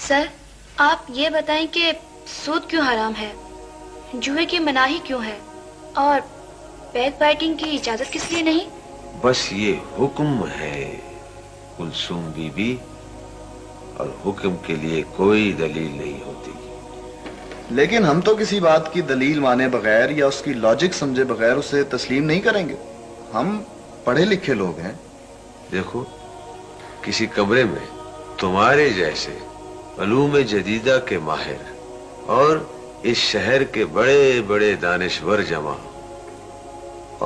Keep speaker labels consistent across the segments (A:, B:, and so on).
A: سر آپ یہ بتائیں کہ سود کیوں حرام ہے، جوئے کی مناہی کیوں ہے، اور بیک بائٹنگ کی اجازت کس لیے نہیں؟
B: بس یہ حکم ہے کلثوم بی بی، اور حکم کے لیے کوئی دلیل نہیں ہوتی۔
C: لیکن ہم تو کسی بات کی دلیل مانے بغیر یا اس کی لاجک سمجھے بغیر اسے تسلیم نہیں کریں گے۔ ہم پڑھے لکھے لوگ ہیں۔
B: دیکھو، کسی کمرے میں تمہارے جیسے علوم جدیدہ کے ماہر اور اس شہر کے بڑے بڑے دانشور جمع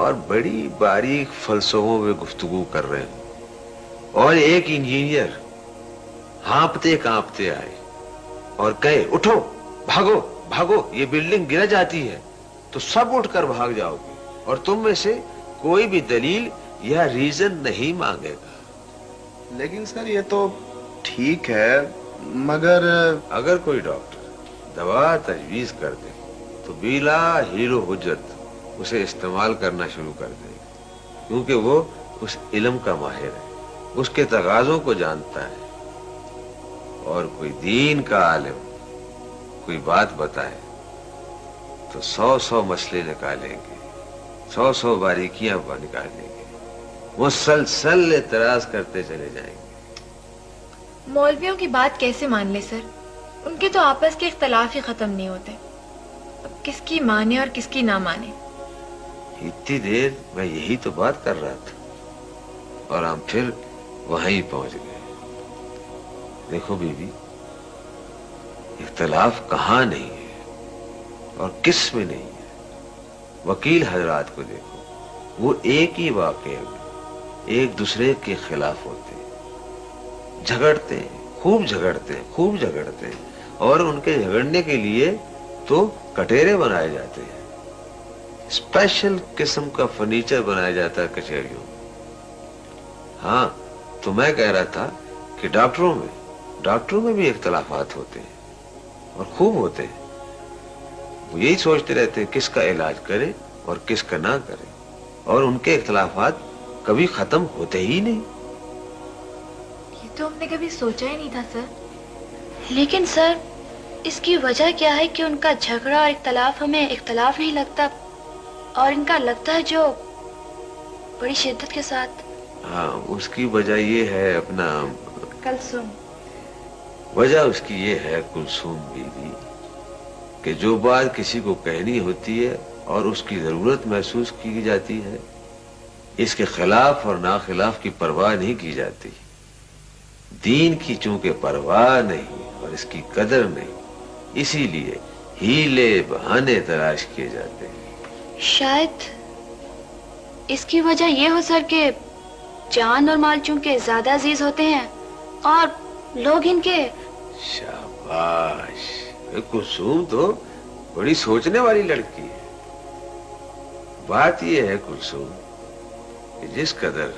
B: اور بڑی باریک فلسفوں میں گفتگو کر رہے ہیں، اور ایک انجینئر ہانپتے کانپتے آئے اور کہے اٹھو بھاگو بھاگو یہ بلڈنگ گر جاتی ہے، تو سب اٹھ کر بھاگ جاؤ گے اور تم میں سے کوئی بھی دلیل یا ریزن نہیں مانگے گا۔
C: لیکن سر یہ تو ٹھیک ہے، مگر
B: اگر کوئی ڈاکٹر دوا تجویز کر دے تو بلا حیل و حجت اسے استعمال کرنا شروع کر دے، کیونکہ وہ اس علم کا ماہر ہے، اس کے تقاضوں کو جانتا ہے۔ اور کوئی دین کا عالم کوئی بات بتائے تو 100 مسئلے نکالیں گے، 100 باریکیاں نکالیں گے، مسلسل اعتراض کرتے چلے جائیں گے۔
D: مولویوں کی بات کیسے مان لے سر؟ ان کے تو آپس کے اختلاف ہی ختم نہیں ہوتے، اب کس کی مانے اور کس کی نہ مانے۔
B: اتنی دیر میں یہی تو بات کر رہا تھا اور ہم پھر وہیں پہنچ گئے۔ دیکھو بی بی، اختلاف کہاں نہیں ہے اور کس میں نہیں ہے۔ وکیل حضرات کو دیکھو، وہ ایک ہی واقعے میں ایک دوسرے کے خلاف ہوتے ہیں، جھگڑتے ہیں، خوب جھگڑتے ہیں، خوب جھگڑتے ہیں، اور ان کے جھگڑنے کے لیے تو کٹہرے بنائے جاتے ہیں، اسپیشل قسم کا فرنیچر بنایا جاتا ہے کچہریوں میں۔ ہاں تو میں کہہ رہا تھا کہ ڈاکٹروں میں بھی اختلافات ہوتے ہیں اور خوب ہوتے ہیں۔ وہ یہی سوچتے رہتے ہیں کس کا علاج کرے اور کس کا نہ کرے، اور ان کے اختلافات کبھی ختم ہوتے ہی نہیں۔
D: یہ تو ہم نے کبھی سوچا ہی نہیں تھا سر۔
A: لیکن سر اس کی وجہ کیا ہے کہ ان کا جھگڑا اور اختلاف ہمیں اختلاف نہیں لگتا، اور ان کا لگتا ہے جو بڑی شدت کے ساتھ؟
B: ہاں، اس کی وجہ یہ ہے اپنا
A: کلثوم۔
B: وجہ اس کی یہ ہے کلثوم بی بی کہ جو بات کسی کو کہنی ہوتی ہے اور اس کی ضرورت محسوس کی جاتی ہے، اس کے خلاف اور ناخلاف کی پرواہ نہیں کی جاتی۔ دین کی چونکہ پرواہ نہیں اور اس کی قدر نہیں، اسی لیے ہیلے بہانے تلاش کیے جاتے ہیں۔
A: شاید اس کی وجہ یہ ہو سر کہ جان اور مال چونکہ زیادہ عزیز ہوتے ہیں اور لوگ ان کے…
B: شاباش، کلثوم تو بڑی سوچنے والی لڑکی ہے۔ بات یہ ہے کلثوم کہ جس قدر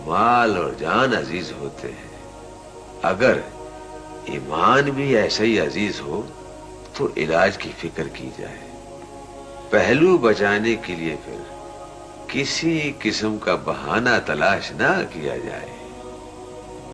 B: مال اور جان عزیز ہوتے ہیں، اگر ایمان بھی ایسا ہی عزیز ہو تو علاج کی فکر کی جائے، پہلو بچانے کے لیے پھر کسی قسم کا بہانہ تلاش نہ کیا جائے۔